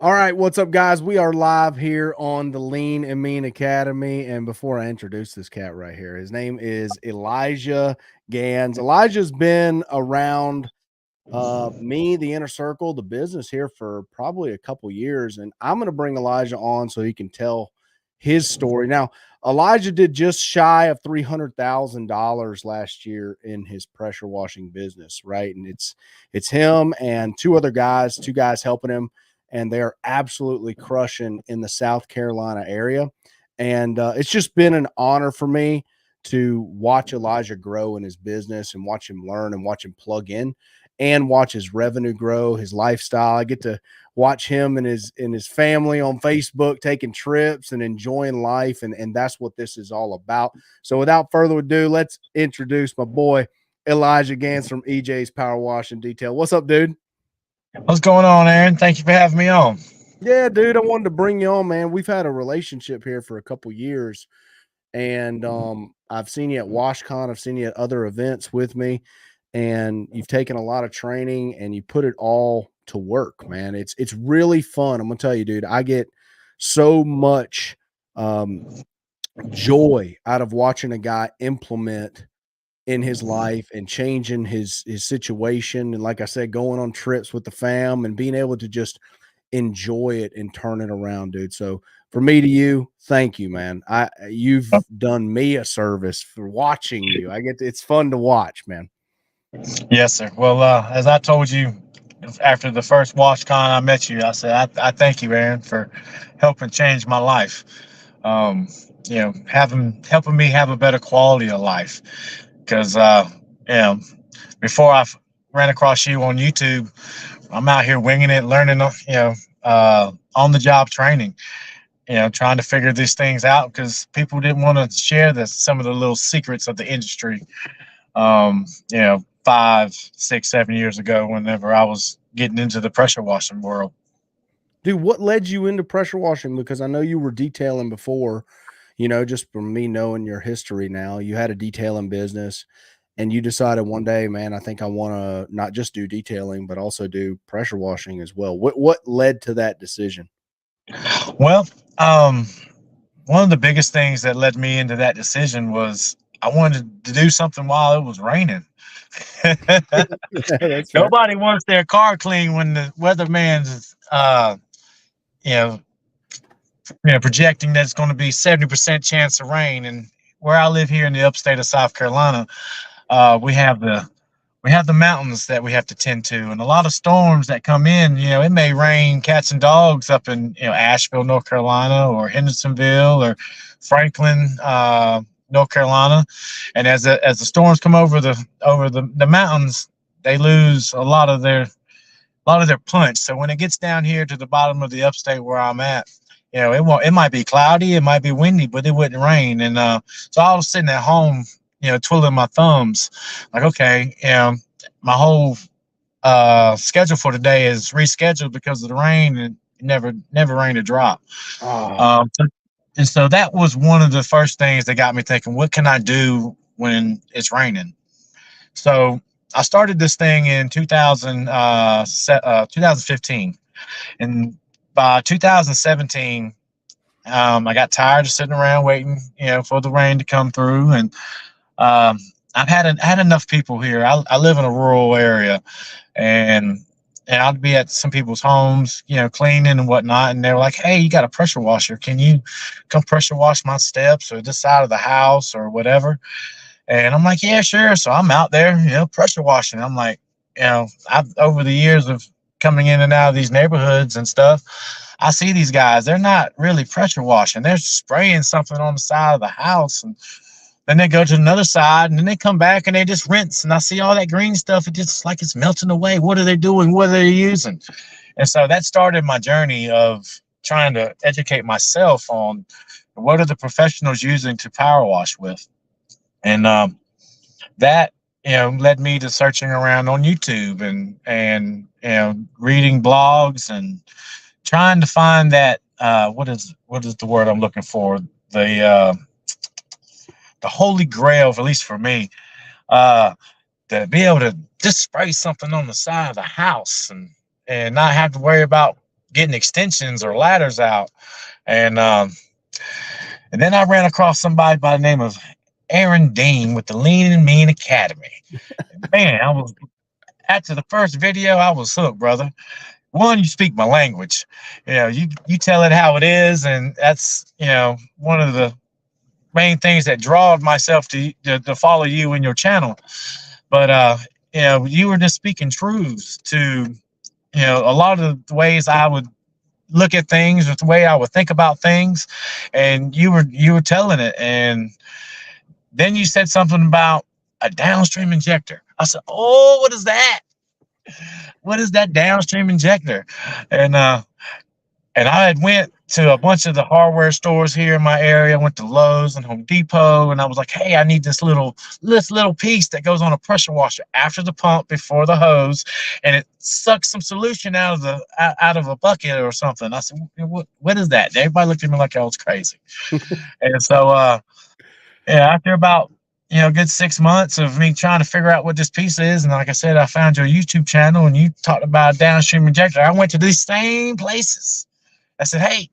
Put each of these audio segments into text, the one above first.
All right, what's up, guys? We are live here on the Lean and Mean Academy. And before I introduce this cat right here, his name is Elijah Gans. Elijah's been around me, the inner circle, the business here for probably a couple years. And I'm going to bring Elijah on so he can tell his story. Now, Elijah did just shy of $300,000 last year in his pressure washing business, right? And it's him and two guys helping him, and they're absolutely crushing in the South Carolina area. And it's just been an honor for me to watch Elijah grow in his business and watch him learn and watch him plug in and watch his revenue grow, his lifestyle. I get to watch him and his family on Facebook taking trips and enjoying life, and that's what this is all about. So without further ado, let's introduce my boy Elijah Gans from EJ's Power Wash and Detail. What's up, dude? What's going on, Aaron? Thank you for having me on. Yeah, dude, I wanted to bring you on, man. We've had a relationship here for a couple years, and I've seen you at WashCon. I've seen you at other events with me, and you've taken a lot of training and you put it all to work, man. It's really fun. I'm gonna tell you, dude. I get so much um, joy out of watching a guy implement in his life and changing his situation, and like I said, going on trips with the fam and being able to just enjoy it and turn it around, dude. So for me to you, thank you, man. You've done me a service for watching you. It's fun to watch, man. Yes, sir. Well, as I told you after the first WashCon I met you, I said I thank you, Aaron, for helping change my life. Um, helping me have a better quality of life. Because you know, before ran across you on YouTube, I'm out here winging it, learning, on the job training. Trying to figure these things out because people didn't want to share some of the little secrets of the industry. 5, 6, 7 years ago, whenever I was getting into the pressure washing world. Dude, what led you into pressure washing? Because I know you were detailing before, just from me knowing your history now. You had a detailing business and you decided one day, man, I think I want to not just do detailing, but also do pressure washing as well. What led to that decision? Well, one of the biggest things that led me into that decision was I wanted to do something while it was raining. That's fair. Nobody wants their car clean when the weatherman's you know projecting that it's going to be 70% chance of rain. And where I live here in the upstate of South Carolina, we have the mountains that we have to tend to, and a lot of storms that come in. It may rain cats and dogs up in Asheville, North Carolina, or Hendersonville, or Franklin, North Carolina. And as the storms come over the mountains, they lose a lot of their punch. So when it gets down here to the bottom of the upstate where I'm at, it might be cloudy, it might be windy, but it wouldn't rain. And so I was sitting at home, twiddling my thumbs, like, okay, my whole schedule for today is rescheduled because of the rain, and it never rained a drop. Oh, And so that was one of the first things that got me thinking, what can I do when it's raining? So I started this thing in 2015, and by 2017, I got tired of sitting around waiting, for the rain to come through. And I've had enough people here. I live in a rural area, and I'd be at some people's homes, cleaning and whatnot, and they're like, "Hey, you got a pressure washer? Can you come pressure wash my steps or this side of the house or whatever?" And I'm like, "Yeah, sure." So I'm out there, pressure washing. I'm like, I've over the years of coming in and out of these neighborhoods and stuff, I see these guys. They're not really pressure washing. They're spraying something on the side of the house, and then they go to another side, and then they come back and they just rinse. And I see all that green stuff. It just like it's melting away. What are they doing? What are they using? And so that started my journey of trying to educate myself on what are the professionals using to power wash with. And that led me to searching around on YouTube and reading blogs and trying to find that what is the word I'm looking for, the holy grail, at least for me, uh, to be able to just spray something on the side of the house and not have to worry about getting extensions or ladders out, and and then I ran across somebody by the name of Aaron Dean with the Lean and Mean Academy. Man, I was after the first video, I was hooked, brother. One, you speak my language. You tell it how it is, and that's one of the main things that drawed myself to follow you in your channel. But you were just speaking truths to a lot of the ways I would look at things, with the way I would think about things, and you were telling it. And then you said something about a downstream injector. I said, "Oh, what is that? What is that downstream injector?" And and I had went to a bunch of the hardware stores here in my area. I went to Lowe's and Home Depot, and I was like, "Hey, I need this little piece that goes on a pressure washer after the pump, before the hose, and it sucks some solution out of a bucket or something." I said, "What is that?" And everybody looked at me like I was crazy. And so, yeah, after about good 6 months of me trying to figure out what this piece is, and like I said, I found your YouTube channel, and you talked about a downstream injector. I went to these same places. I said, "Hey,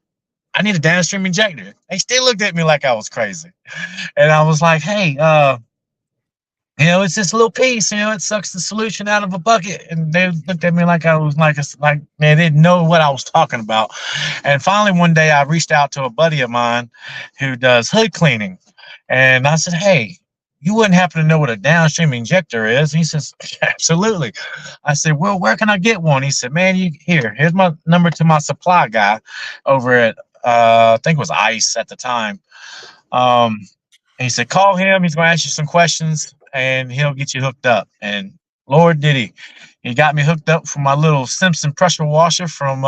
I need a downstream injector." They still looked at me like I was crazy. And I was like, "Hey, it's this little piece, it sucks the solution out of a bucket." And they looked at me like I was like they didn't know what I was talking about. And finally, one day I reached out to a buddy of mine who does hood cleaning. And I said, "Hey, you wouldn't happen to know what a downstream injector is?" And he says, "Absolutely." I said, "Well, where can I get one?" He said, "Man, here's my number to my supply guy over at I think it was ICE at the time." Um, and he said, "Call him. He's going to ask you some questions, and he'll get you hooked up." And Lord, did he! He got me hooked up for my little Simpson pressure washer from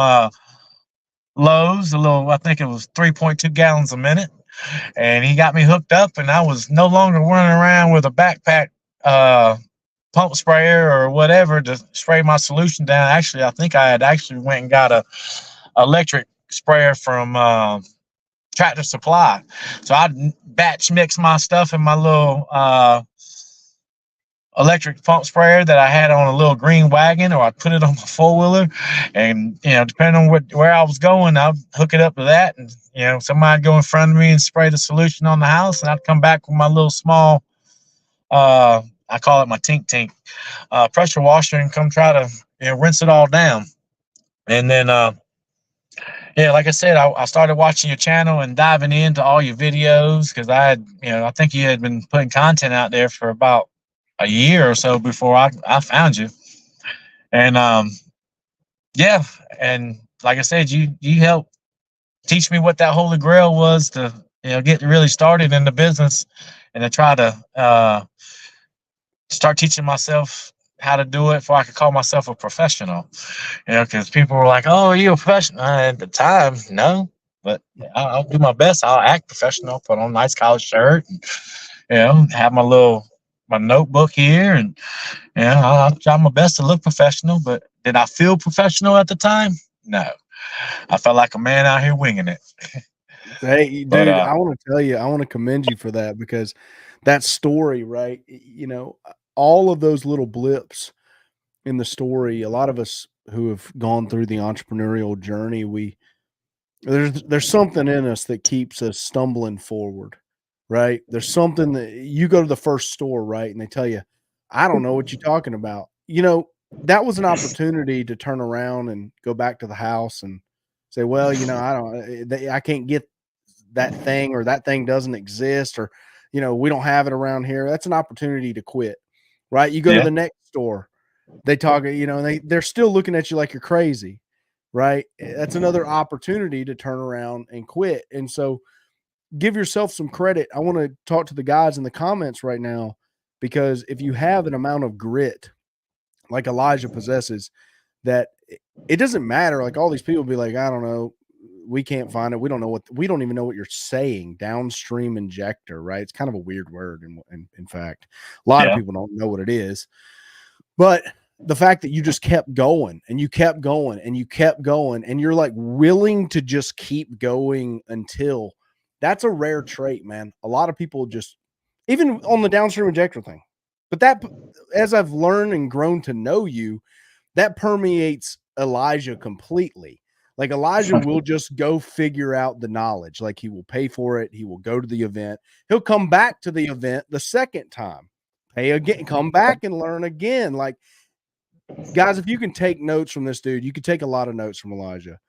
Lowe's. I think it was 3.2 gallons a minute, and he got me hooked up, and I was no longer running around with a backpack pump sprayer or whatever to spray my solution down. Actually, I think I had actually went and got a electric sprayer from Tractor Supply. So I'd batch mix my stuff in my little electric pump sprayer that I had on a little green wagon, or I'd put it on my four-wheeler, and depending on where I was going, I'd hook it up to that, and somebody'd go in front of me and spray the solution on the house, and I'd come back with my little small I call it my tink pressure washer, and come try to rinse it all down. And then yeah, like I said, I started watching your channel and diving into all your videos, because I think you had been putting content out there for about a year or so before I found you. And yeah, and like I said, you helped teach me what that holy grail was to get really started in the business, and to try to start teaching myself how to do it before I could call myself a professional. Because people were like, "Oh, are you a professional?" At the time, no, but I'll do my best. I'll act professional, put on a nice college shirt, and have my notebook here, and I'll try my best to look professional. But did I feel professional at the time? No, I felt like a man out here winging it. Hey, But dude, I want to tell you, I want to commend you for that, because that story, right? All of those little blips in the story, a lot of us who have gone through the entrepreneurial journey, there's something in us that keeps us stumbling forward, right? There's something that you go to the first store, right? And they tell you, "I don't know what you're talking about." That was an opportunity to turn around and go back to the house and say, "Well, I can't get that thing, or that thing doesn't exist, or, we don't have it around here." That's an opportunity to quit, right? You go to yeah, the next store, they talk, they're still looking at you like you're crazy, right? That's another opportunity to turn around and quit. And so give yourself some credit. I want to talk to the guys in the comments right now, because if you have an amount of grit like Elijah possesses, that it doesn't matter. Like, all these people be like, "I don't know, we can't find it. We don't even know what you're saying." Downstream injector, right? It's kind of a weird word. In fact, a lot of yeah, people don't know what it is. But the fact that you just kept going, and you kept going, and you kept going, and you're like willing to just keep going until, that's a rare trait, man. A lot of people just, even on the downstream injector thing, but that, as I've learned and grown to know you, that permeates Elijah completely. Like Elijah will just go figure out the knowledge. Like he will pay for it. He will go to the event. He'll come back to the event the second time, pay again, come back and learn again. Like, guys, if you can take notes from this dude, you could take a lot of notes from Elijah.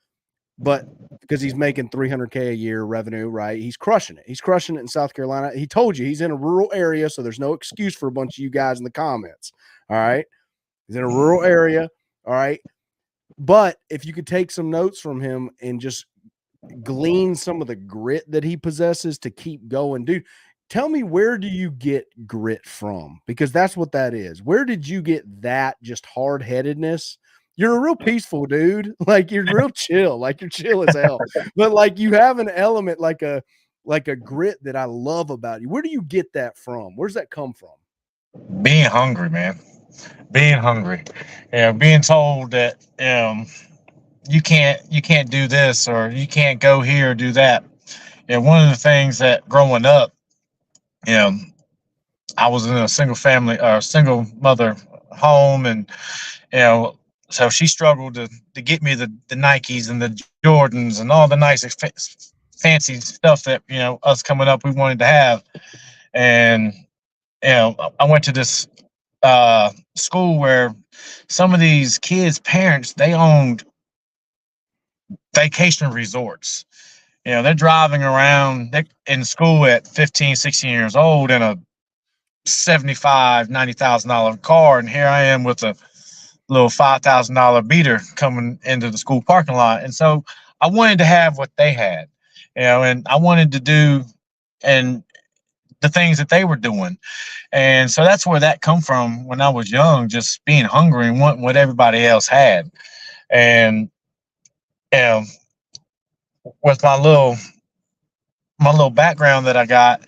But because he's making $300K a year revenue, right? He's crushing it. He's crushing it in South Carolina. He told you he's in a rural area, so there's no excuse for a bunch of you guys in the comments. All right. He's in a rural area. All right. But if you could take some notes from him and just glean some of the grit that he possesses to keep going, dude, tell me, where do you get grit from? Because that's what that is. Where did you get that just hard-headedness? You're a real peaceful dude. Like, you're real chill. Like, you're chill as hell. But like, you have an element like a grit that I love about you. Where do you get that from? Where's that come from? Being hungry, man. Being hungry. Being told that you can't do this, or you can't go here or do that. One of the things that growing up, I was in a single mother home, and so she struggled to get me the Nikes and the Jordans and all the nice fancy stuff that us coming up we wanted to have. And I went to this school where some of these kids' parents, they owned vacation resorts. They're driving around in school at 15, 16 years old in a $75,000, $90,000 car, and here I am with a little $5,000 beater coming into the school parking lot. And so I wanted to have what they had, and I wanted to do and the things that they were doing. And so that's where that come from when I was young, just being hungry and wanting what everybody else had. And with my little background that I got,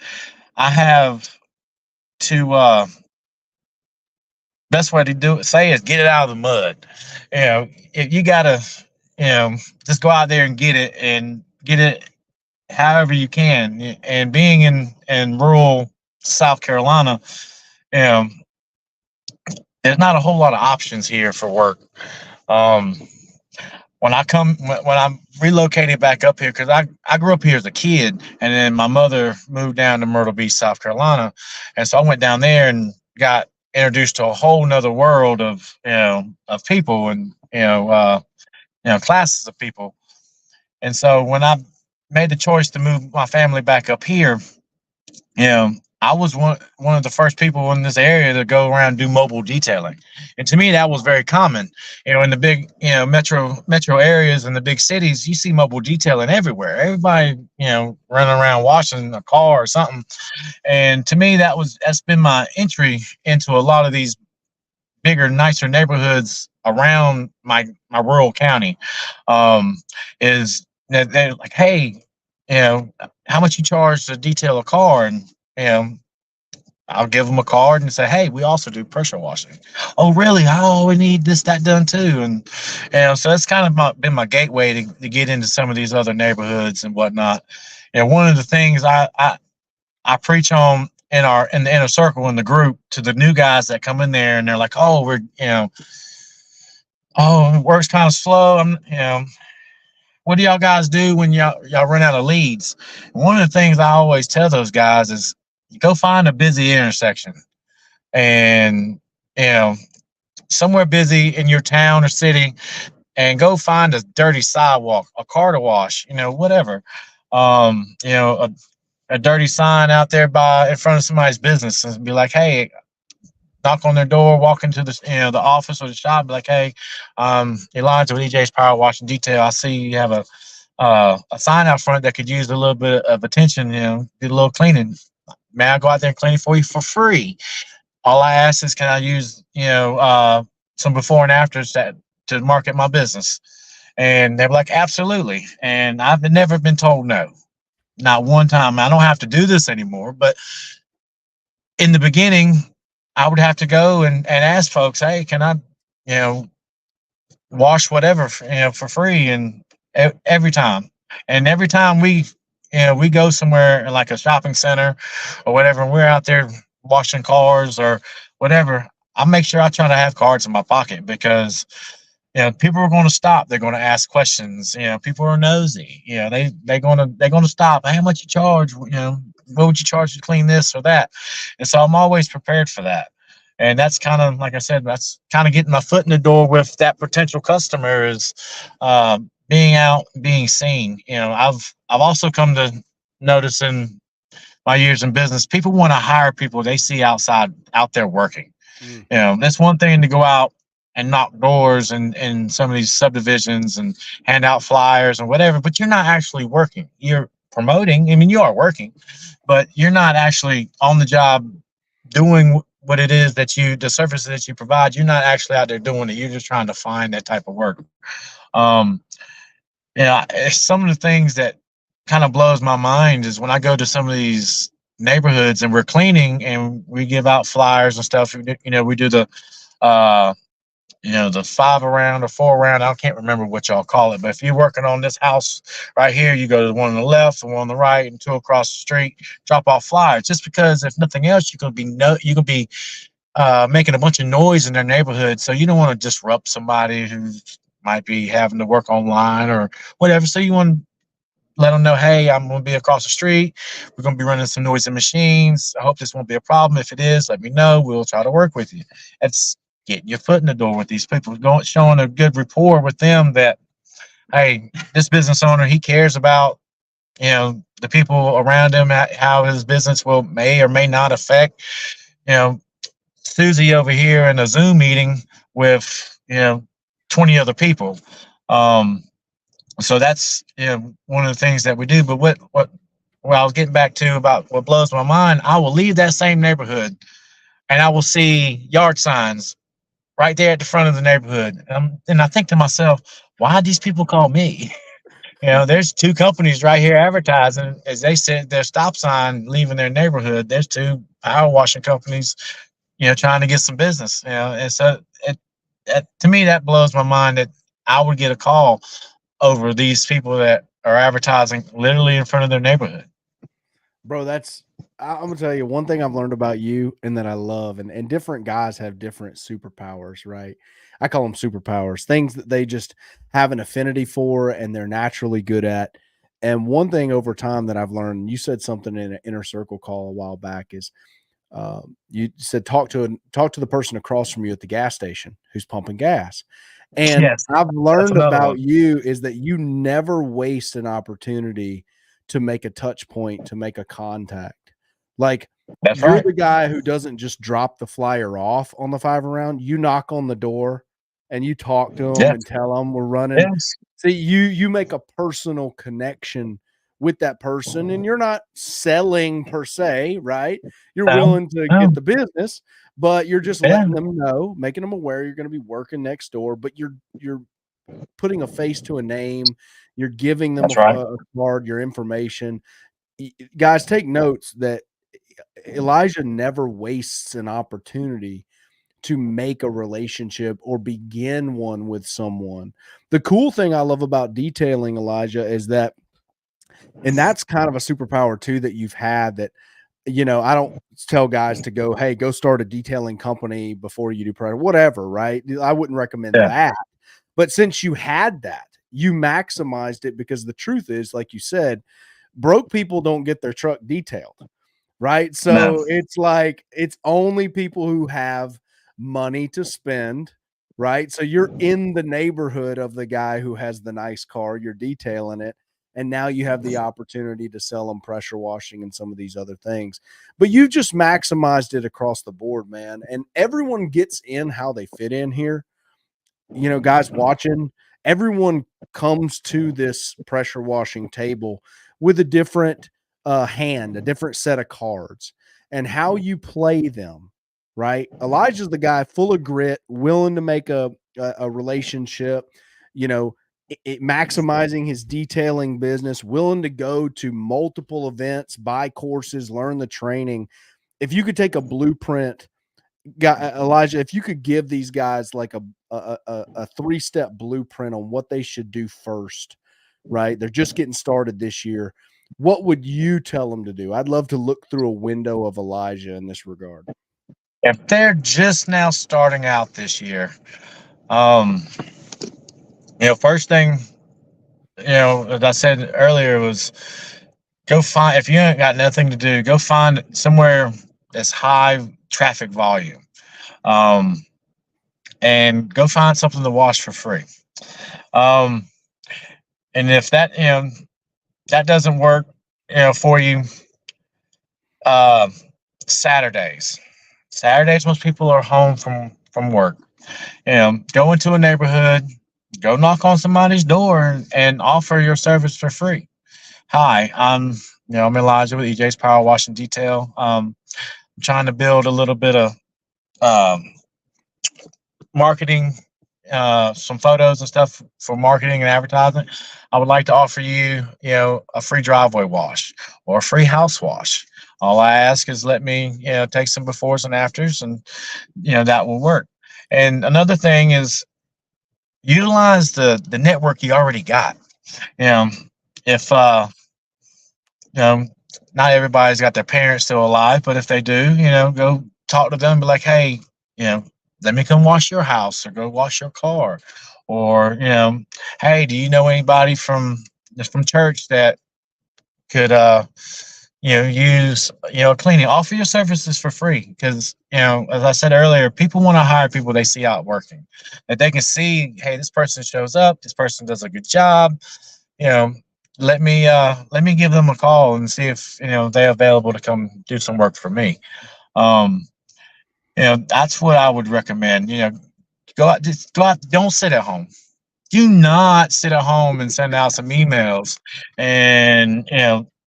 I have to best way to say is get it out of the mud. If you gotta just go out there and get it however you can. And being in rural South Carolina, there's not a whole lot of options here for work. When I relocated back up here, because I grew up here as a kid, and then my mother moved down to Myrtle Beach, South Carolina, and so I went down there and got introduced to a whole nother world of people and classes of people. And so when I made the choice to move my family back up here, I was one of the first people in this area to go around and do mobile detailing. And to me, that was very common. In the big, metro areas and the big cities, you see mobile detailing everywhere. Everybody, running around washing a car or something. And to me, that's been my entry into a lot of these bigger, nicer neighborhoods around my rural county. Is that they're like, hey, how much you charge to detail a car? And I'll give them a card and say, hey, we also do pressure washing. Oh, really? Oh, we need this, that done too. And so that's kind of been my gateway to get into some of these other neighborhoods and whatnot. One of the things I preach on in the inner circle in the group to the new guys that come in there, and they're like, oh, it works kind of slow. What do y'all guys do when y'all run out of leads? And one of the things I always tell those guys is, you go find a busy intersection, and somewhere busy in your town or city, and go find a dirty sidewalk, a car to wash, whatever. A dirty sign out there in front of somebody's business, and be like, hey, knock on their door, walk into the office or the shop, be like, hey, Elijah with EJ's Power Wash and Detail. I see you have a sign out front that could use a little bit of attention, do a little cleaning. May I go out there and clean it for you for free? All I ask is, can I use some before and afters to market my business? And they're like, absolutely. And I've never been told no, not one time. I don't have to do this anymore, but in the beginning, I would have to go and ask folks, hey, can I wash whatever for free? And every time we go somewhere like a shopping center or whatever, and we're out there washing cars or whatever, I make sure I try to have cards in my pocket, because People are going to stop. They're going to ask questions. People are nosy. They're going to stop. How much you charge? What would you charge to clean this or that? And so I'm always prepared for that. And that's kind of, like I said, that's kind of getting my foot in the door with that potential customer is being out, being seen. I've also come to notice in my years in business, people want to hire people they see out there working. Mm. That's one thing to go out and knock doors and in some of these subdivisions and hand out flyers and whatever, but you're not actually working. You're promoting. I mean, you are working, but you're not actually on the job doing what it is the services that you provide. You're not actually out there doing it. You're just trying to find that type of work. Um, some of the things that kind of blows my mind is when I go to some of these neighborhoods and we're cleaning and we give out flyers and stuff. We do uh, the 5 around or 4 around. I can't remember what y'all call it, but if you're working on this house right here, you go to the one on the left, the one on the right, and two across the street. Drop off flyers, just because if nothing else, you can be making a bunch of noise in their neighborhood. So you don't want to disrupt somebody who might be having to work online or whatever. So you want to let them know, hey, I'm going to be across the street. We're going to be running some noisy machines. I hope this won't be a problem. If it is, let me know. We'll try to work with you. It's getting your foot in the door with these people, showing a good rapport with them that, hey, this business owner, he cares about, the people around him, how his business may or may not affect, you know, Susie over here in a Zoom meeting with, 20 other people. Um, so that's one of the things that we do. But what I was getting back to about what blows my mind, I will leave that same neighborhood and I will see yard signs right there at the front of the neighborhood, and I think to myself, why these people call me? There's two companies right here advertising. As they said, their stop sign leaving their neighborhood. There's two power washing companies, trying to get some business. And so to me that blows my mind that I would get a call over these people that are advertising literally in front of their neighborhood. Bro, I'm gonna tell you one thing I've learned about you and that I love, and different guys have different superpowers, right? I call them superpowers, things that they just have an affinity for and they're naturally good at. And one thing over time that I've learned, you said something in an inner circle call a while back, is you said talk to the person across from you at the gas station who's pumping gas. And Yes, I've that's learned another one. about you is that you never waste an opportunity to make a touch point, to make a contact. Like, That's you're right. the guy who doesn't just drop the flyer off on the 5 around. You knock on the door and you talk to them Yes, and tell them we're running. yes, See, you make a personal connection with that person, and you're not selling per se, right? You're no, willing to no, get the business, but you're just yeah, letting them know, making them aware you're going to be working next door, but you're putting a face to a name. You're giving them that's right. a card, your information. Guys, take notes that Elijah never wastes an opportunity to make a relationship or begin one with someone. The cool thing I love about detailing, Elijah, is that, and that's kind of a superpower too that you've had, that I don't tell guys to go, hey, go start a detailing company before you do product, whatever, right? I wouldn't recommend Yeah, that. But since you had that, you maximized it, because the truth is, like you said, broke people don't get their truck detailed, right? no, So it's like it's only people who have money to spend, right? So you're in the neighborhood of the guy who has the nice car, you're detailing it, and now you have the opportunity to sell them pressure washing and some of these other things. But you just maximized it across the board, man. And everyone gets in how they fit in here. Guys watching, everyone comes to this pressure washing table with a different hand, a different set of cards, and how you play them, right? Elijah's the guy full of grit, willing to make a relationship, you know, maximizing his detailing business, willing to go to multiple events, buy courses, learn the training. If you could take a blueprint, Elijah, if you could give these guys like a 3-step blueprint on what they should do first, right? They're just getting started this year. What would you tell them to do? I'd love to look through a window of Elijah in this regard. if they're just now starting out this year, um, First thing, as I said earlier, was go find, if you ain't got nothing to do, go find somewhere that's high traffic volume, um, and go find something to wash for free. Um, and if that doesn't work, for you, uh, Saturdays. Saturdays, most people are home from work. Go into a neighborhood, go knock on somebody's door, and offer your service for free. Hi, I'm Elijah with EJ's Power Wash and Detail. I'm trying to build a little bit of um, marketing, some photos and stuff for marketing and advertising. I would like to offer you, a free driveway wash or a free house wash. All I ask is let me, take some befores and afters, and that will work. And another thing is utilize the network you already got. You know, if you know, not everybody's got their parents still alive, but if they do, go talk to them, be like, hey, you know, let me come wash your house or go wash your car. Or, hey, do you know anybody from church that could use cleaning? Offer your services for free, because as I said earlier, people want to hire people they see out working, that they can see, hey, this person shows up, this person does a good job. you know let me give them a call and see if they're available to come do some work for me. um that's what I would recommend. Go out, just go out, don't sit at home. Do not sit at home and send out some emails and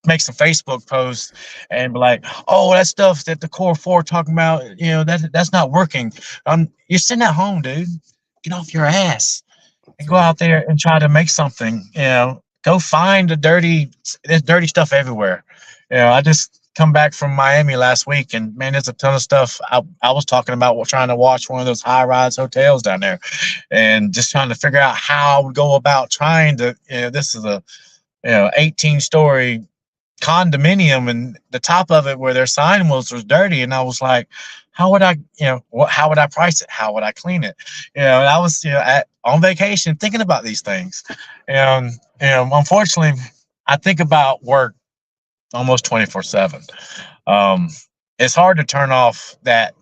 make some Facebook posts and be like, oh, that stuff that the core four talking about, that's not working. You're sitting at home, dude. Get off your ass and That's go right. out there and try to make something. Go find there's dirty stuff everywhere. I just come back from Miami last week, and man, there's a ton of stuff. I was talking about trying to watch one of those high rise hotels down there, and just trying to figure out how I would go about trying to. This is a 18-story condominium, and the top of it where their sign was dirty, and I was like, how would I how would I price it, how would I clean it? And I was on vacation thinking about these things. And unfortunately, I think about work almost 24/7. um it's hard to turn off that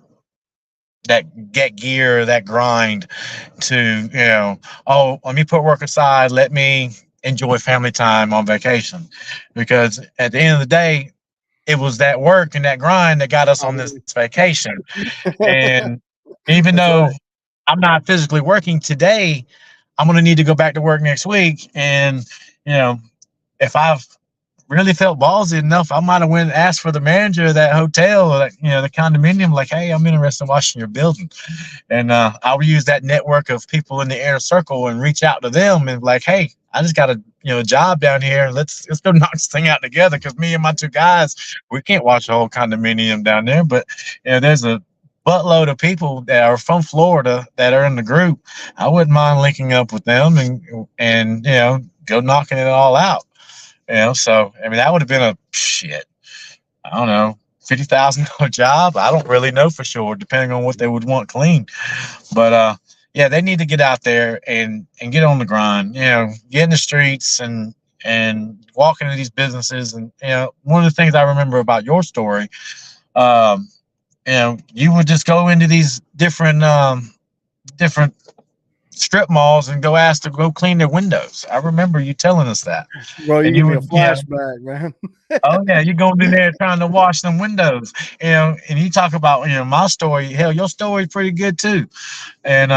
get gear, that grind, to oh, let me put work aside, let me enjoy family time on vacation, because at the end of the day, it was that work and that grind that got us on this vacation. And even That's though right. I'm not physically working today, I'm going to need to go back to work next week. And you know if I've really felt ballsy enough, I might have went and asked for the manager of that hotel, or the condominium, like, hey, I'm interested in watching your building. And I'll use that network of people in the inner circle and reach out to them and like, hey, I just got a job down here, and let's go knock this thing out together, because me and my two guys, we can't watch the whole condominium down there, but there's a buttload of people that are from Florida that are in the group. I wouldn't mind linking up with them and go knocking it all out. So I mean, that would have been a shit, I don't know, $50,000 job. I don't really know for sure, depending on what they would want clean. But yeah, they need to get out there and get on the grind. Get in the streets and walk into these businesses. And one of the things I remember about your story, um, you would just go into these different strip malls and go ask to go clean their windows. I remember you telling us that. Bro, you And give you me a would, flashback, man. oh yeah, you're going in there trying to wash them windows. And you talk about, my story. Hell, your story's pretty good too. And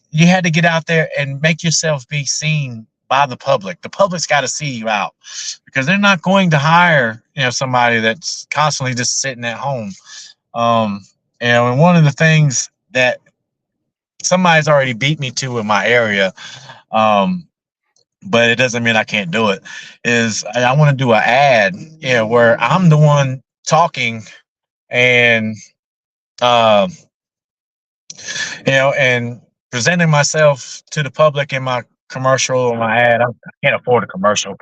you had to get out there and make yourself be seen by the public. The public's got to see you out, because they're not going to hire, somebody that's constantly just sitting at home. Um, and one of the things that somebody's already beat me to in my area, um, but it doesn't mean I can't do it, is I want to do an ad, where I'm the one talking, and uh, and presenting myself to the public in my commercial or my ad. I can't afford a commercial,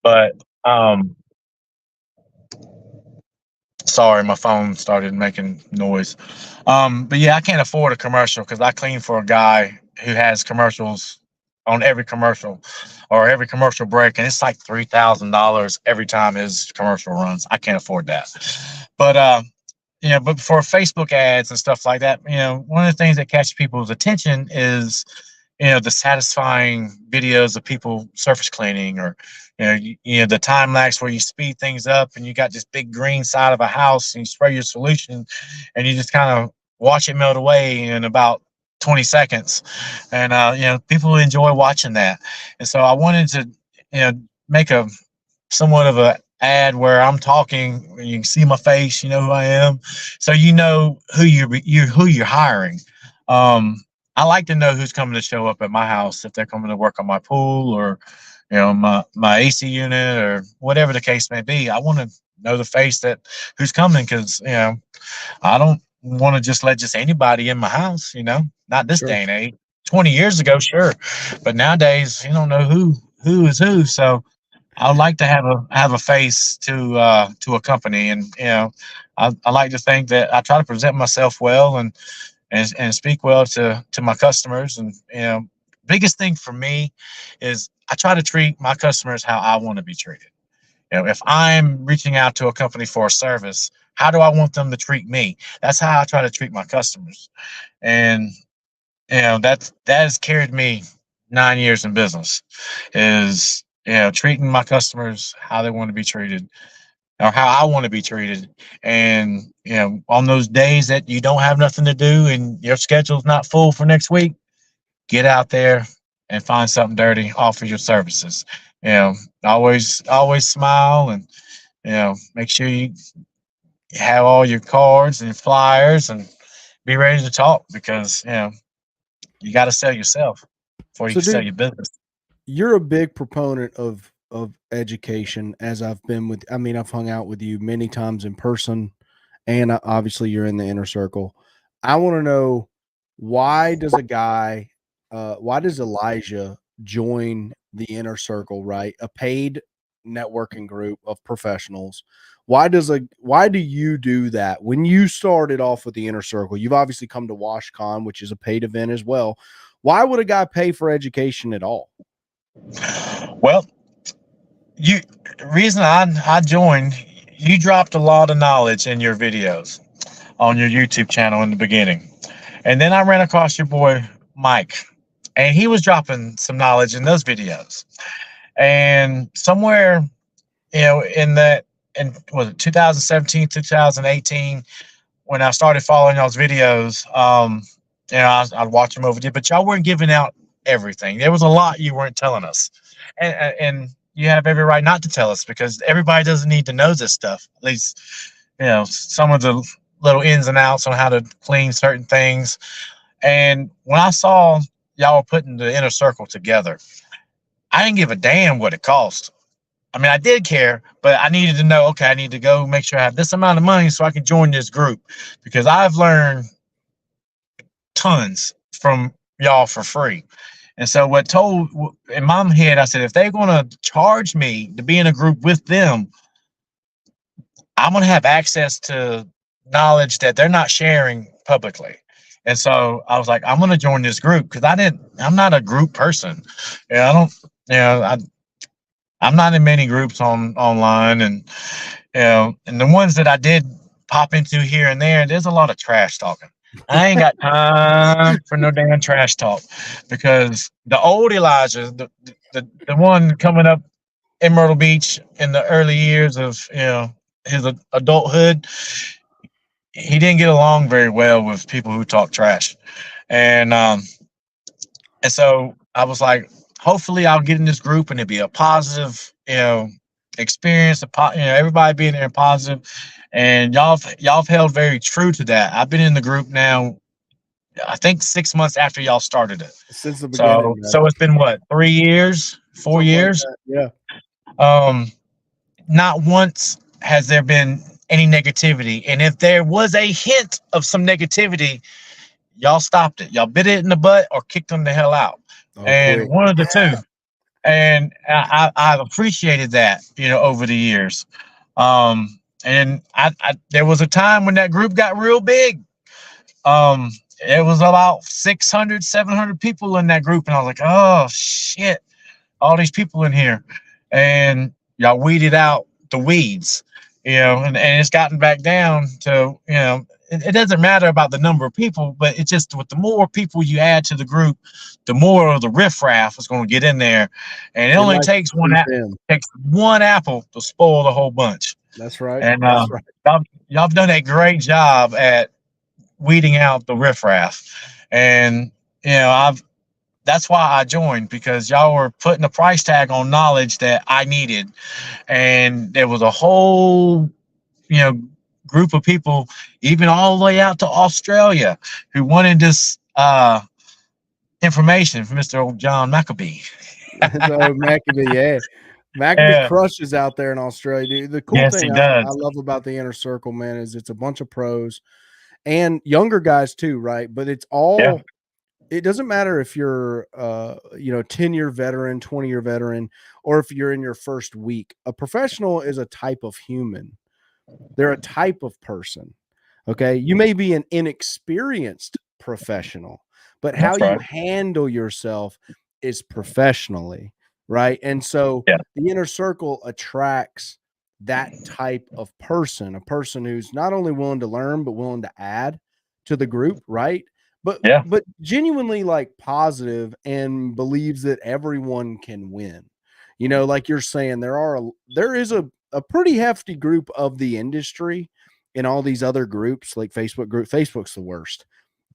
but sorry, my phone started making noise. But yeah, I can't afford a commercial because I clean for a guy who has commercials on every commercial or every commercial break, and it's like $3,000 every time his commercial runs. I can't afford that. But but for Facebook ads and stuff like that, one of the things that catches people's attention is the satisfying videos of people surface cleaning, or the time lapse where you speed things up and you got this big green side of a house and you spray your solution and you just kind of watch it melt away in about 20 seconds. And people enjoy watching that. And so I wanted to make a somewhat of a ad where I'm talking, you can see my face, you know who I am, so you know who you're hiring. I like to know who's coming to show up at my house, if they're coming to work on my pool, or my AC unit, or whatever the case may be. I want to know the face that who's coming, because I don't want to just let anybody in my house. Not this Sure. day and age. 20 years ago, sure, but nowadays you don't know who is who. So I would like to have a face to a company, and I like to think that I try to present myself well, and speak well to my customers. And biggest thing for me is I try to treat my customers how I want to be treated. If I'm reaching out to a company for a service, how do I want them to treat me? That's how I try to treat my customers. And that has carried me 9 years in business, is treating my customers how they want to be treated, or how I want to be treated. And on those days that you don't have nothing to do and your schedule's not full for next week, get out there and find something dirty, offer your services. Always smile, and make sure you have all your cards and flyers, and be ready to talk, because you got to sell yourself before you So, can sell dude, your business. you're a big proponent of education, as I've been with. I mean, I've hung out with you many times in person, and obviously you're in the inner circle. I want to know, why does why does Elijah join the inner circle, right? A paid networking group of professionals. Why do you do that? When you started off with the inner circle, you've obviously come to WashCon, which is a paid event as well. Why would a guy pay for education at all? Well, you reason I joined, you dropped a lot of knowledge in your videos on your YouTube channel in the beginning. And then I ran across your boy Mike, and he was dropping some knowledge in those videos. And somewhere, in was it 2017, 2018, when I started following y'all's videos, I'd watch them over there, but y'all weren't giving out everything. There was a lot you weren't telling us, and you have every right not to tell us, because everybody doesn't need to know this stuff. At least, some of the little ins and outs on how to clean certain things. And when I saw y'all were putting the inner circle together, I didn't give a damn what it cost. I mean, I did care, but I needed to know, okay, I need to go make sure I have this amount of money so I can join this group, because I've learned tons from y'all for free. And so in my head, I said, if they're going to charge me to be in a group with them, I'm going to have access to knowledge that they're not sharing publicly. And so I was like, I'm going to join this group, because I'm not a group person. I don't, I'm not in many groups online, and and the ones that I did pop into here and there, there's a lot of trash talking. I ain't got time for no damn trash talk, because the old Elijah, the one coming up in Myrtle Beach in the early years of his adulthood, he didn't get along very well with people who talk trash. And so I was like, hopefully I'll get in this group and it'll be a positive, experience. Everybody being there positive, and y'all have held very true to that. I've been in the group now, I think 6 months after y'all started it. Since the beginning, So man. it's been what, 3 years, four Something like years. that. Yeah. Um, Not once has there been any negativity, and if there was a hint of some negativity, y'all stopped it. Y'all bit it in the butt or kicked them the hell out, Oh, and quick. one of the two. And I've appreciated that, over the years. And there was a time when that group got real big. it was about 600, 700 people in that group. And I was like, oh, shit, all these people in here. And y'all weeded out the weeds, and it's gotten back down to, it doesn't matter about the number of people, but it's just with the more people you add to the group, the more of the riffraff is going to get in there. And it It only likes to takes creep in. one apple to spoil the whole bunch. That's right. And That's right. y'all have done a great job at weeding out the riffraff. And I've that's why I joined, because y'all were putting a price tag on knowledge that I needed. And there was a whole, you know, group of people, even all the way out to Australia, who wanted this information from Mr. Old John Maccabee. So Maccabee, yeah. Maccabee Yeah. crushes out there in Australia, dude. The cool Yes, he thing I does. love about the inner circle, man, is it's a bunch of pros and younger guys too, right? But it's Yeah. all, it doesn't matter if you're 10-year veteran, 20-year veteran, or if you're in your first week. A professional is a type of human. They're a type of person. Okay. You may be an inexperienced professional, but how That's you right. handle yourself is professionally. Right. And so Yeah. the inner circle attracts that type of person, a person who's not only willing to learn, but willing to add to the group. Right. But, Yeah. but genuinely like positive and believes that everyone can win. Like you're saying, there is a pretty hefty group of the industry in all these other groups like Facebook group. Facebook's the worst.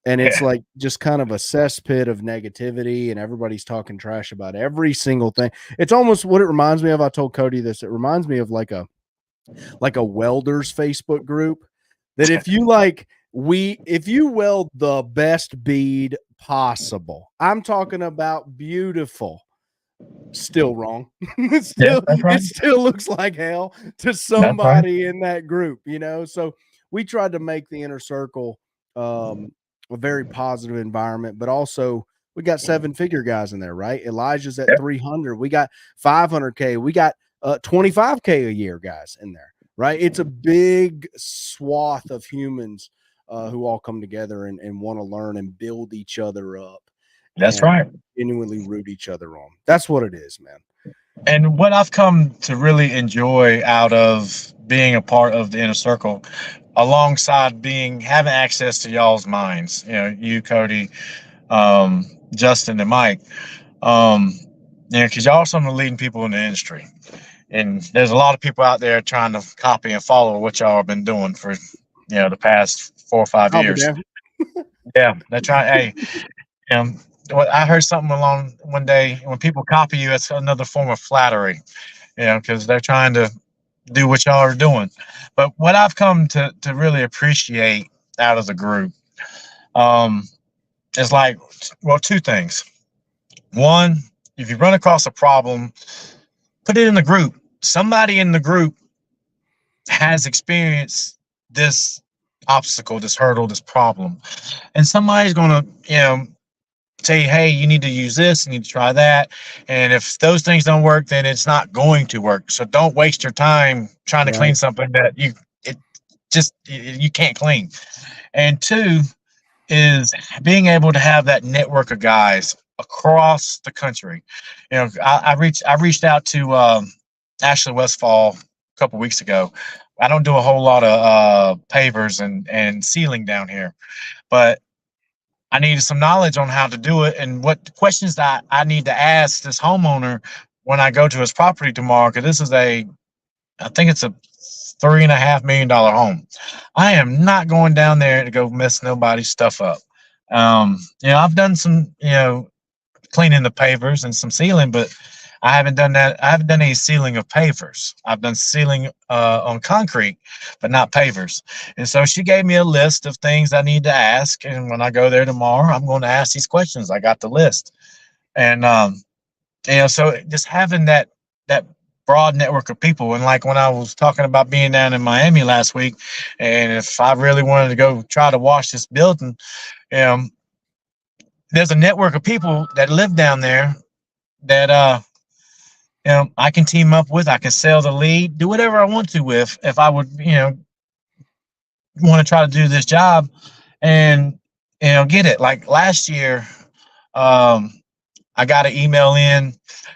And it's Yeah. like just kind of a cesspit of negativity and everybody's talking trash about every single thing. It's almost what it reminds me of. I told Cody this. It reminds me of like a welders Facebook group that if you weld the best bead possible, I'm talking about beautiful, still wrong. it Yeah. still That's right. it still looks like hell to That's right. somebody in that group. So we tried to make the inner circle a very positive environment, but also we got 7-figure guys in there, right? Elijah's at Yeah. 300. We got 500K. We got 25K a year guys in there, right? It's a big swath of humans who all come together and want to learn and build each other up That's and right. genuinely root each other on. That's what it is, man. And what I've come to really enjoy out of being a part of the inner circle, alongside having access to y'all's minds, you, Cody, Justin, and Mike, um, because y'all are some of the leading people in the industry, and there's a lot of people out there trying to copy and follow what y'all have been doing for, the past 4 or 5 I'll be years. damned. Yeah, they're trying. Hey, um, I heard something along one day: when people copy you, it's another form of flattery, because they're trying to do what y'all are doing. But what I've come to really appreciate out of the group, um, is like, well, two things. One, if you run across a problem, put it in the group. Somebody in the group has experienced this obstacle, this hurdle, this problem, and somebody's going to, say, hey, you need to use this, you need to try that. And if those things don't work, then it's not going to work. So don't waste your time trying to clean Right. something that you can't clean. And two is being able to have that network of guys across the country. I reached out to Ashley Westfall a couple weeks ago. I don't do a whole lot of pavers and sealing down here, but I needed some knowledge on how to do it and what questions that I need to ask this homeowner when I go to his property tomorrow. Because this is I think it's a $3.5 million home. I am not going down there to go mess nobody's stuff up. I've done some, cleaning the pavers and some sealing, but I haven't done that. I haven't done any sealing of pavers. I've done sealing on concrete, but not pavers. And so she gave me a list of things I need to ask. And when I go there tomorrow, I'm going to ask these questions. I got the list. And, so just having that broad network of people. And like when I was talking about being down in Miami last week, and if I really wanted to go try to wash this building, um, there's a network of people that live down there that I can team up with. I can sell the lead, do whatever I want to with, if I would, want to try to do this job. And get it. Like last year, um, I got an email in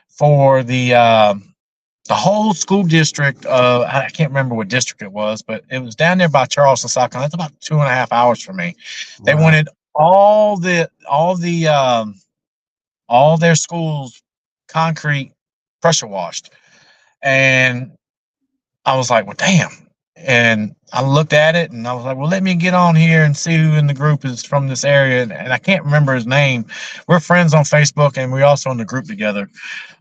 for the whole school district. I can't remember what district it was, but it was down there by Charleston, South Carolina. That's about 2.5 hours from me. They Wow. wanted all their schools concrete pressure washed, and I was like, well, damn. And I looked at it and I was like, well, let me get on here and see who in the group is from this area. And I can't remember his name. We're friends on Facebook and we're also in the group together.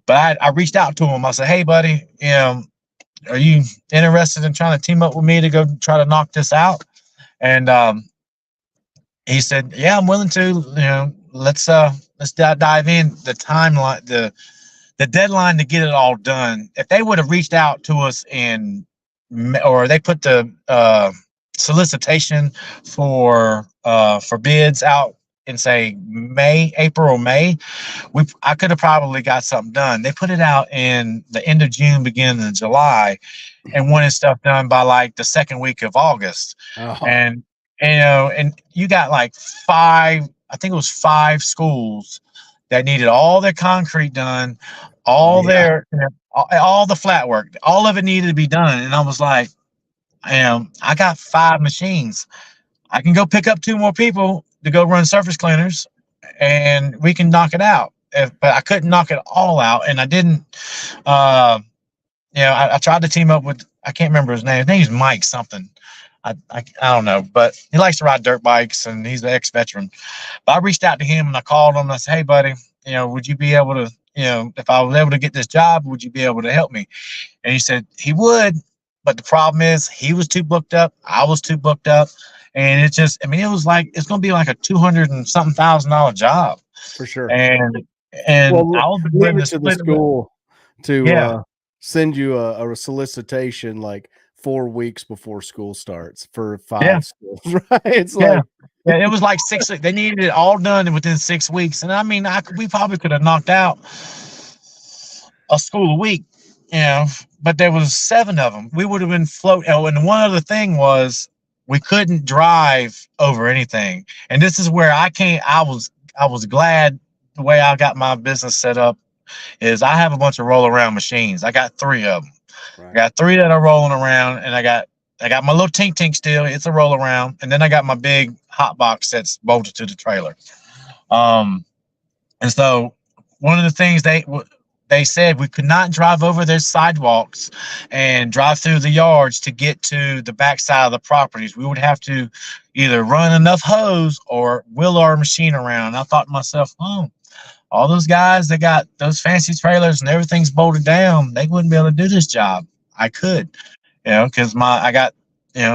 But I reached out to him. I said, hey, buddy, are you interested in trying to team up with me to go try to knock this out? And he said, yeah, I'm willing to. Let's dive in. The timeline, the deadline to get it all done. If they would have reached out to us or they put the solicitation for bids out in say April or May, I could have probably got something done. They put it out in the end of June, beginning of July, and wanted stuff done by like the second week of August. Oh, And and you got like I think it was 5 schools that needed all their concrete done, all yeah, their all the flat work, all of it needed to be done. And I was like, I got 5 machines. I can go pick up 2 more people to go run surface cleaners, and we can knock it out. But I couldn't knock it all out, and I didn't. Uh, I tried to team up with, I can't remember his name. I think he's Mike something. I don't know, but he likes to ride dirt bikes, and he's an ex-veteran. But I reached out to him and I called him and I said, hey, buddy, would you be able to, if I was able to get this job, would you be able to help me? And he said he would, but the problem is he was too booked up. I was too booked up. And it just, I mean, it was like, it's going to be like a 200 and something $1,000 job. for sure. And Well, I'll be leave willing to it to the split it. school to Yeah. send you a solicitation like 4 weeks before school starts for Yeah. 5 schools, right? It's Yeah. like, Yeah. It was like they needed it all done within 6 weeks. And I mean, we probably could have knocked out a school a week, but there was 7 of them. We would have been float. Oh, and one other thing was we couldn't drive over anything. And this is where I can't. I was glad the way I got my business set up is I have a bunch of roll around machines. I got 3 of them. I right. got 3 that are rolling around, and I got my little tink tink still. It's a roll around, and then I got my big hot box that's bolted to the trailer. Um, and so one of the things they said we could not drive over their sidewalks and drive through the yards to get to the backside of the properties. We would have to either run enough hose or wheel our machine around. And I thought to myself, oh, all those guys that got those fancy trailers and everything's bolted down, they wouldn't be able to do this job. I could, because I got,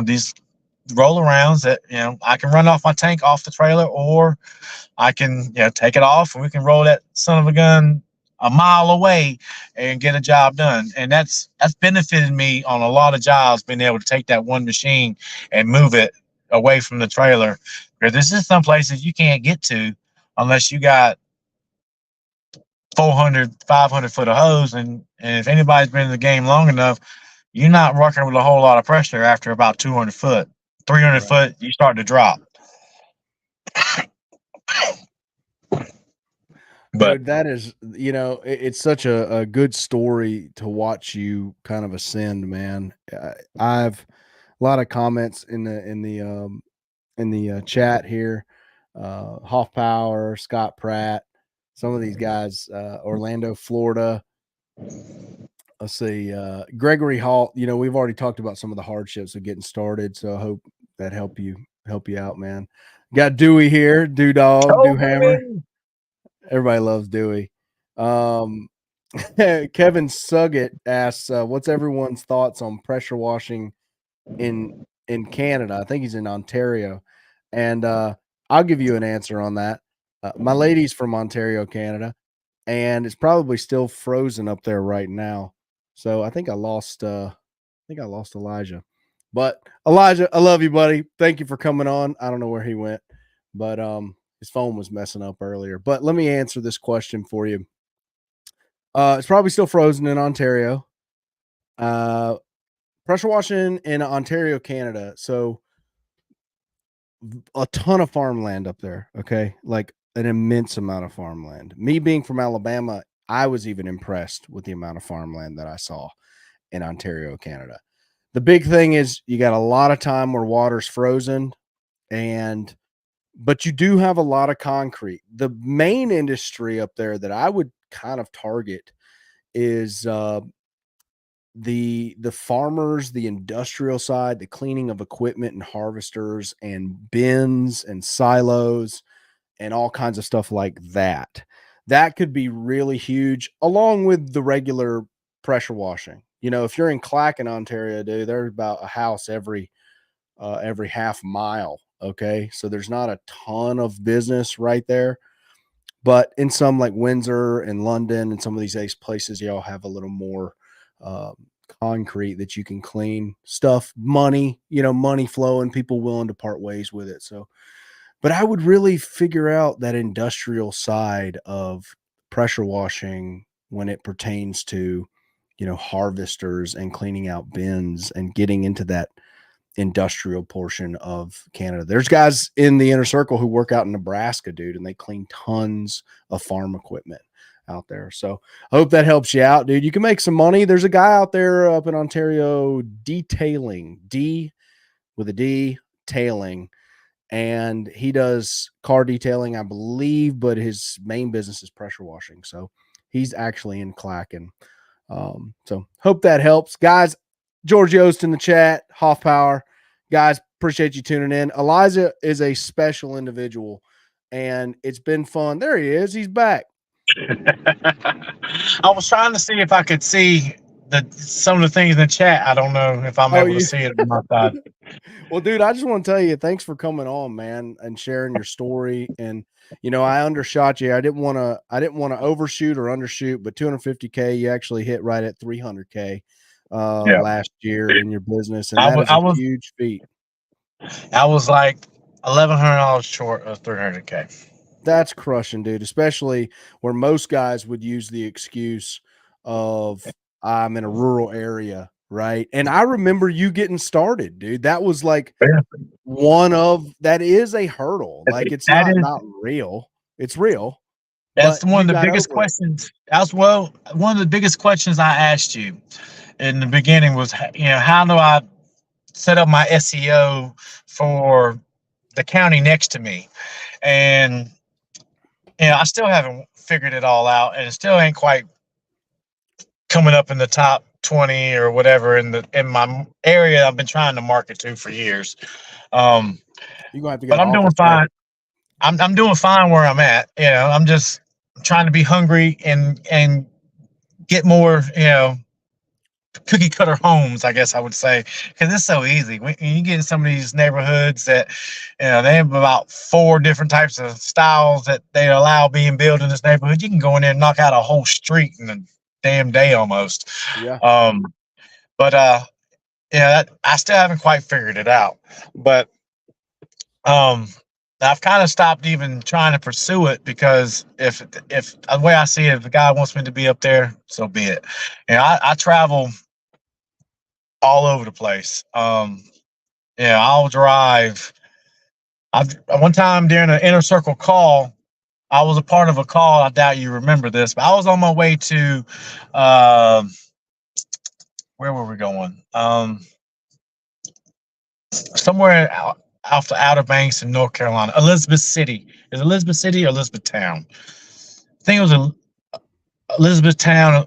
these roll arounds that, I can run off my tank off the trailer, or I can, take it off and we can roll that son of a gun a mile away and get a job done. And that's benefited me on a lot of jobs, being able to take that one machine and move it away from the trailer. Because this is some places you can't get to unless you got 400, 500 foot of hose. And if anybody's been in the game long enough, you're not working with a whole lot of pressure after about 200 foot. 300 Right. foot, you start to drop. But Dude, that is, it's such a good story to watch you kind of ascend, man. I've a lot of comments in the chat here. Hoff Power, Scott Pratt, some of these guys, Orlando, Florida. Let's see, Gregory Hall. We've already talked about some of the hardships of getting started, so I hope that help you out, man. Got Dewey here, Dew Dog, oh, Dew Hammer. Everybody loves Dewey. Kevin Suggett asks, "What's everyone's thoughts on pressure washing in Canada?" I think he's in Ontario, and I'll give you an answer on that. My lady's from Ontario, Canada, and it's probably still frozen up there right now. So I think I lost. Elijah, but Elijah, I love you, buddy. Thank you for coming on. I don't know where he went, but his phone was messing up earlier. But let me answer this question for you. It's probably still frozen in Ontario. Pressure washing in Ontario, Canada. So a ton of farmland up there. Okay. Like an immense amount of farmland. Me being from Alabama, I was even impressed with the amount of farmland that I saw in Ontario, Canada. The big thing is you got a lot of time where water's frozen, and but you do have a lot of concrete. The main industry up there that I would kind of target is the farmers, the industrial side, the cleaning of equipment and harvesters and bins and silos and all kinds of stuff like that. That could be really huge, along with the regular pressure washing. You know, if you're in Clacton, Ontario, dude, there's about a house every half mile. Okay, so there's not a ton of business right there, but in some like Windsor and London and some of these places, y'all have a little more um, concrete that you can clean stuff, money, money flowing, people willing to part ways with it. So, but I would really figure out that industrial side of pressure washing when it pertains to, harvesters and cleaning out bins and getting into that industrial portion of Canada. There's guys in the inner circle who work out in Nebraska, dude, and they clean tons of farm equipment out there. So I hope that helps you out, dude. You can make some money. There's a guy out there up in Ontario detailing, D with a D, tailing, and he does car detailing, I believe, but his main business is pressure washing. So he's actually in Clacton. So hope that helps, guys. George Yost in the chat, Hoff Power. Guys, appreciate you tuning in. Elijah is a special individual, and it's been fun. There he is. He's back. I was trying to see if I could see some of the things in the chat. I don't know if I'm able to see it on my side. Well, dude, I just want to tell you, thanks for coming on, man, and sharing your story. And I undershot you. I didn't want to overshoot or undershoot, but 250K, you actually hit right at 300K Yeah. last year in your business, and that is a huge feat. I was like $1,100 short of 300K. That's crushing, dude, especially where most guys would use the excuse of I'm in a rural area, right? And I remember you getting started, dude. That was like that is a hurdle. Like it's not real. It's real. That's one of the biggest questions. One of the biggest questions I asked you in the beginning was, how do I set up my SEO for the county next to me? And I still haven't figured it all out, and it still ain't quite coming up in the top 20 or whatever in my area I've been trying to market to for years. You're gonna have to get. But I'm doing fine. I'm doing fine where I'm at. I'm just trying to be hungry and get more, cookie cutter homes, I guess I would say, because it's so easy. When you get in some of these neighborhoods that, they have about 4 different types of styles that they allow being built in this neighborhood. You can go in there and knock out a whole street in a damn day almost. Yeah. But I still haven't quite figured it out. But I've kind of stopped even trying to pursue it, because if the way I see it, if the guy wants me to be up there, so be it. I travel all over the place. I'll drive. One time during an inner circle call, I was a part of a call. I doubt you remember this, but I was on my way to where were we going? Somewhere out off the Outer Banks in North Carolina, Elizabeth City. Is Elizabeth City or Elizabethtown? I think it was Elizabethtown,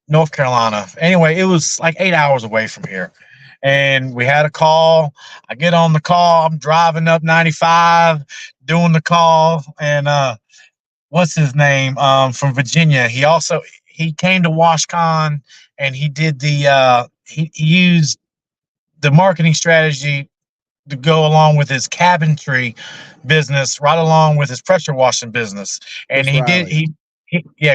North Carolina. Anyway, it was like 8 hours away from here. And we had a call. I get on the call. I'm driving up 95, doing the call. And what's his name? From Virginia. He came to WashCon, and he did he used the marketing strategy to go along with his cabinetry business, right along with his pressure washing business. And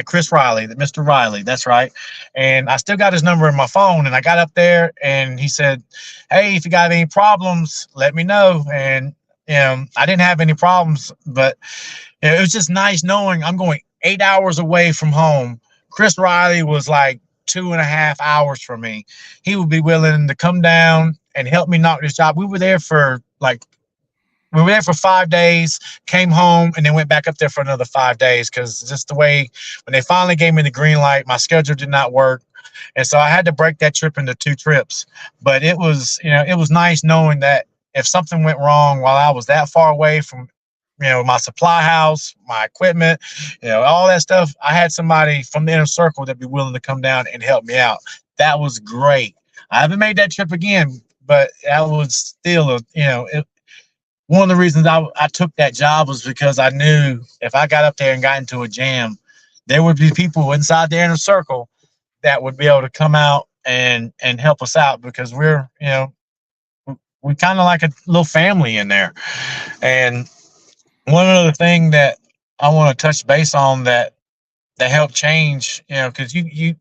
Chris Riley, Mr. Riley, that's right. And I still got his number in my phone, and I got up there and he said, hey, if you got any problems, let me know. And I didn't have any problems, but it was just nice knowing I'm going 8 hours away from home. Chris Riley was like 2.5 hours from me. He would be willing to come down and help me knock this job. We were there for like we were there for 5 days, came home, and then went back up there for another 5 days because just the way when they finally gave me the green light, my schedule did not work. And so I had to break that trip into 2 trips. But it was, it was nice knowing that if something went wrong while I was that far away from, my supply house, my equipment, all that stuff, I had somebody from the inner circle that'd be willing to come down and help me out. That was great. I haven't made that trip again, but that was still one of the reasons I took that job was because I knew if I got up there and got into a jam, there would be people inside the inner circle that would be able to come out and help us out because we kind of like a little family in there. And one other thing that I want to touch base on that helped change, because you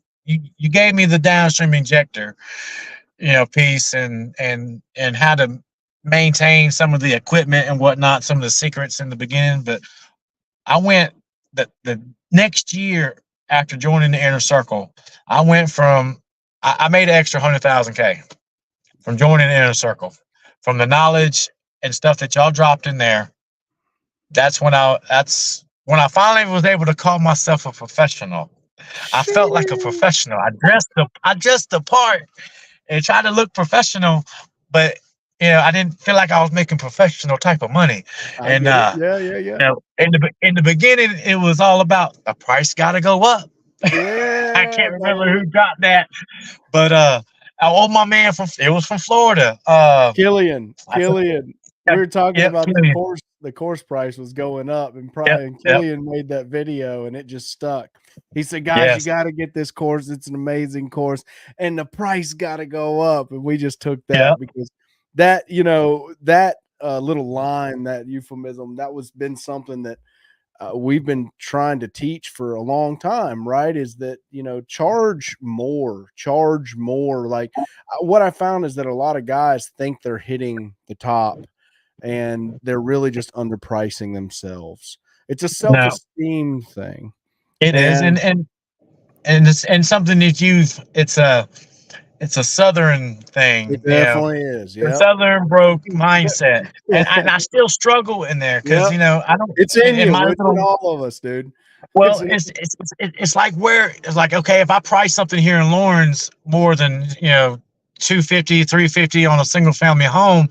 gave me the downstream injector, piece and how to maintain some of the equipment and whatnot, some of the secrets in the beginning. But I went the next year after joining the inner circle, I went from I made an extra 100,000 from joining the inner circle, from the knowledge and stuff that y'all dropped in there. That's when I finally was able to call myself a professional. I felt like a professional. I dressed the part and tried to look professional, but I didn't feel like I was making professional type of money. I And get it. Yeah. in the beginning, it was all about the price got to go up. I Yeah, can't remember baby. who got that, but I owe my man from Florida. Killian. I said, We were talking yep, about Killian. the course price was going up, and Yep, yep, Killian made that video, and it just stuck. He said, "Guys, you yes. got to get this course. It's an amazing course, and the price got to go up." And we just took that Yep. because that that little line, that euphemism, that was been something that we've been trying to teach for a long time, right? Is that, charge more. Like what I found is that a lot of guys think they're hitting the top and they're really just underpricing themselves. It's a No, self-esteem thing. it is, And and something that it's a Southern it thing, definitely is. the Yep. Southern broke mindset, and I still struggle in there because Yep. I don't It's in in you. my It's in little. all of us, dude. Well, it's like okay, if I price something here in Lawrence more than 250, 350 on a single family home,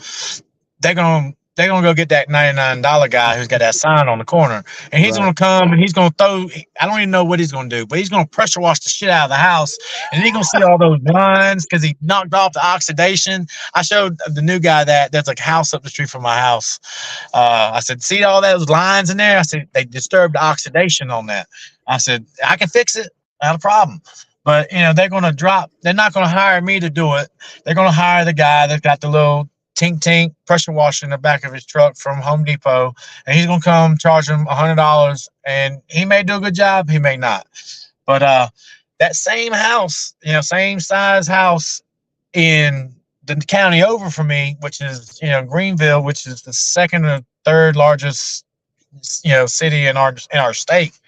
they're gonna go get that $99 guy who's got that sign on the corner, and he's Right. gonna come and he's gonna throw. I don't even know what he's gonna do, but he's gonna pressure wash the shit out of the house, and then you're gonna see all those blinds because he knocked off the oxidation. I showed the new guy that there's a house up the street from my house. I said, see all those lines in there? I said they disturbed the oxidation on that. I said I can fix it, not a problem. But they're gonna drop. They're not gonna hire me to do it. They're gonna hire the guy that's got the little tink pressure washer in the back of his truck from Home Depot, and he's gonna come charge him $100, and he may do a good job, he may not. But that same house, same size house in the county over from me, which is Greenville, which is the second or third largest city in our state,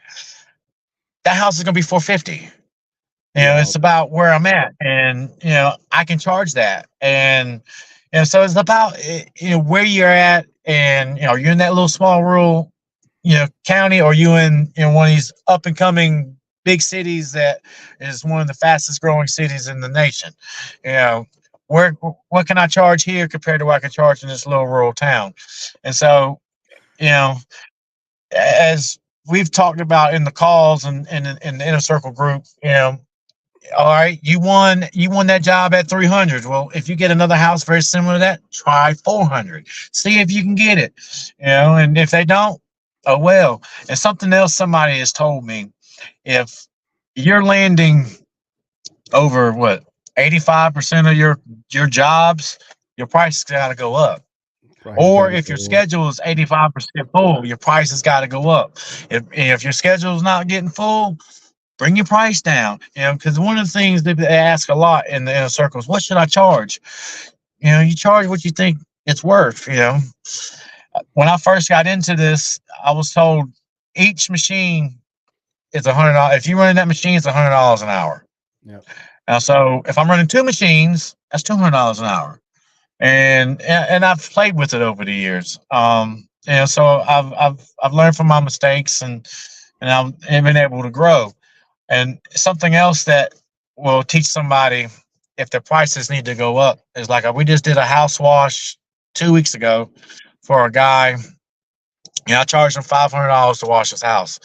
that house is gonna be 450. Yeah. It's about where I'm at, and I can charge that, and so it's about where you're at, and are you in that little small rural county, or are you in one of these up and coming big cities that is one of the fastest growing cities in the nation? Where what can I charge here compared to what I can charge in this little rural town? And so as we've talked about in the calls and in the inner circle group, all right, you won that job at 300. Well, if you get another house very similar to that, try 400. See if you can get it. And if they don't, oh well. And something else somebody has told me, if you're landing over 85% of your jobs, your price has got to go up. Price Or gotta if your go up. schedule is 85% full, your price has got to go up. If your schedule is not getting full, bring your price down, because one of the things that they ask a lot in the inner circles, what should I charge? You charge what you think it's worth. When I first got into this, I was told each machine is $100. If you're running that machine, it's $100 an hour. Yep. Now, so if I'm running two machines, that's $200 an hour. and I've played with it over the years. So I've learned from my mistakes, and I've been able to grow. And something else that will teach somebody if their prices need to go up is like we just did a house wash 2 weeks ago for a guy. I charged him $500 to wash his house.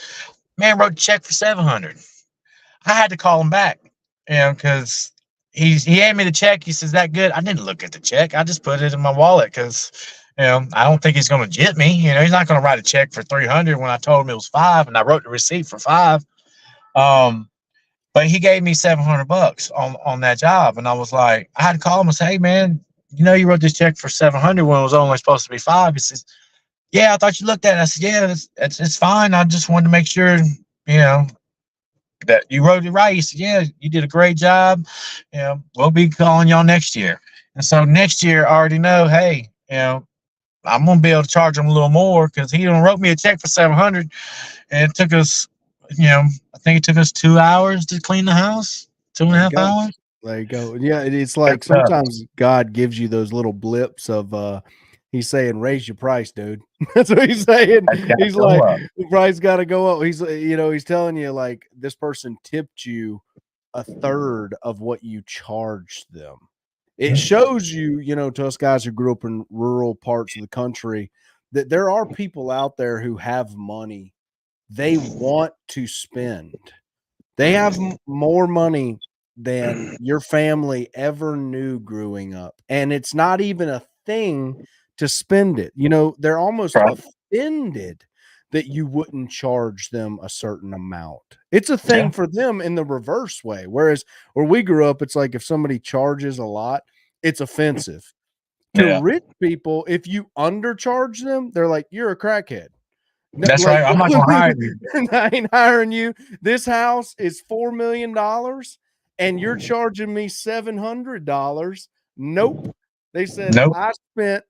Man wrote a check for 700. I had to call him back, because he handed me the check. He says, "That good?" I didn't look at the check. I just put it in my wallet because I don't think he's going to jit me. He's not going to write a check for 300 when I told him it was five, and I wrote the receipt for five. Um, but he gave me $700 on that job, and I was like, I had to call him and say, "Hey, man, you wrote this check for 700 when it was only supposed to be five." He says, "Yeah, I thought you looked at it." I said, "Yeah, it's fine. I just wanted to make sure, you know, that you wrote it right." He said, "Yeah, you did a great job. We'll be calling y'all next year." And so next year, I already know, hey, I'm gonna be able to charge him a little more because he done wrote me a check for 700, and it took us, I think it took us 2 hours to clean the house, two and There a you half go. hours. There you go. Yeah, it's like sometimes God gives you those little blips of he's saying raise your price, dude. That's what he's saying. He's like the price got to go up. He's telling you like this person tipped you a third of what you charged them. It shows you, to us guys who grew up in rural parts of the country, that there are people out there who have money they want to spend. They have more money than your family ever knew growing up. And it's not even a thing to spend it. They're almost offended that you wouldn't charge them a certain amount. It's a thing for them in the reverse way. Whereas where we grew up, it's like if somebody charges a lot, it's offensive. To rich people, if you undercharge them, they're like, you're a crackhead. No, That's like, right. I'm not gonna hire you. I ain't hiring you. This house is $4 million, and you're charging me $700. Nope. They said Nope. I spent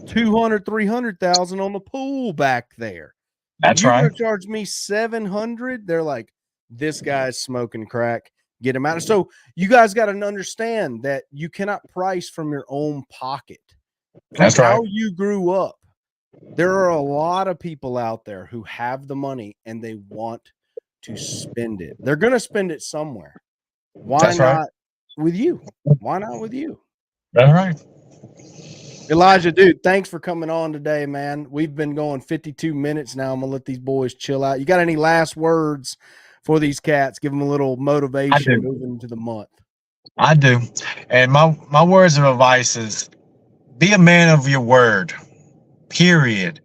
200, 300,000 on the pool back there, but That's you're right. gonna charge me 700. They're like, this guy's smoking crack. Get him out. So you guys got to understand that you cannot price from your own pocket, from That's right. how you grew up. There are a lot of people out there who have the money and they want to spend it. They're going to spend it somewhere. Why That's right. not with you? Why not with you? That's right. Elijah, dude, thanks for coming on today, man. We've been going 52 minutes now. I'm going to let these boys chill out. You got any last words for these cats? Give them a little I motivation do. moving into the month. I do. And my words of advice is be a man of your word. Period.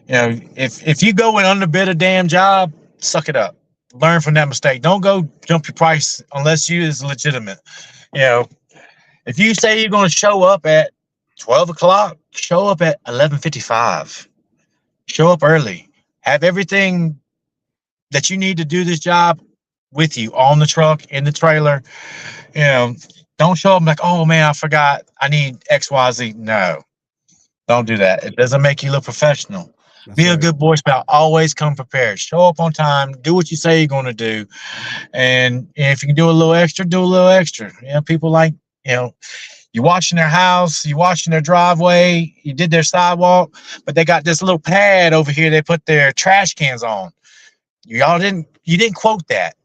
If you go and underbid a damn job, suck it up. Learn from that mistake. Don't go jump your price unless you is legitimate. You know, if you say you're going to show up at 12 o'clock, show up at 11:55. Show up early. Have everything that you need to do this job with you on the truck, in the trailer. You know, don't show up like, oh man, I forgot I need XYZ. No, don't do that. It doesn't make you look professional. That's Be a right. good Boy Scout. Always come prepared. Show up on time. Do what you say you're going to do. And if you can do a little extra, do a little extra. People like, you're watching their house, you're watching their driveway, you did their sidewalk, but they got this little pad over here they put their trash cans on. You didn't quote that.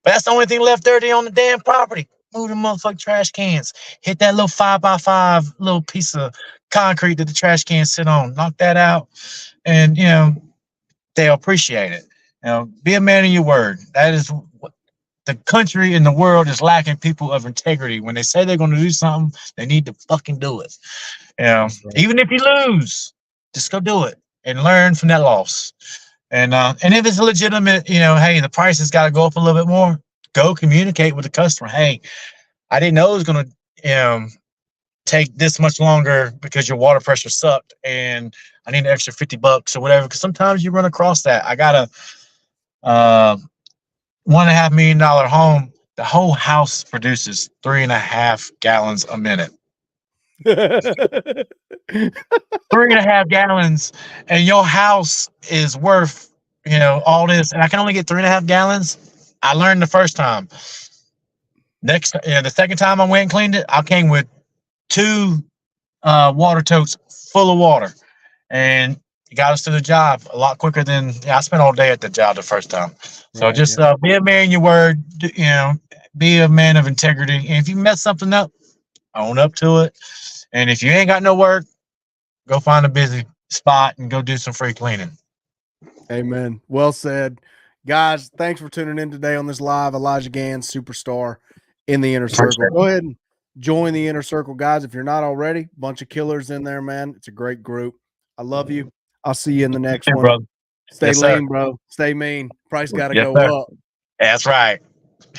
But that's the only thing left dirty on the damn property. Move the motherfucking trash cans. Hit that little 5x5 little piece of concrete that the trash cans sit on. Knock that out. And they'll appreciate it. Be a man of your word. That is what the country and the world is lacking, people of integrity. When they say they're going to do something, they need to fucking do it. Right. Even if you lose, just go do it and learn from that loss. And if it's legitimate, hey, the price has got to go up a little bit more. Go communicate with the customer. Hey, I didn't know it was going to take this much longer because your water pressure sucked, and I need an extra $50 or whatever. Because sometimes you run across that. I got a $1.5 million home. The whole house produces 3.5 gallons a minute. 3.5 gallons, and your house is worth all this, and I can only get 3.5 gallons. I learned the first time. The second time I went and cleaned it, I came with 2 water totes full of water, and it got us to the job a lot quicker than I spent all day at the job the first time. So Right. just Yeah. be a man your word, be a man of integrity. And if you mess something up, own up to it. And if you ain't got no work, go find a busy spot and go do some free cleaning. Amen. Well said. Guys, thanks for tuning in today on this live. Elijah Gans, superstar in the inner circle. Go ahead and join the inner circle, guys. If you're not already, bunch of killers in there, man. It's a great group. I love you. I'll see you in the next Hey, one. brother. Stay Yes, sir. lean, bro. Stay mean. Price got to Yes, go sir. up. That's right.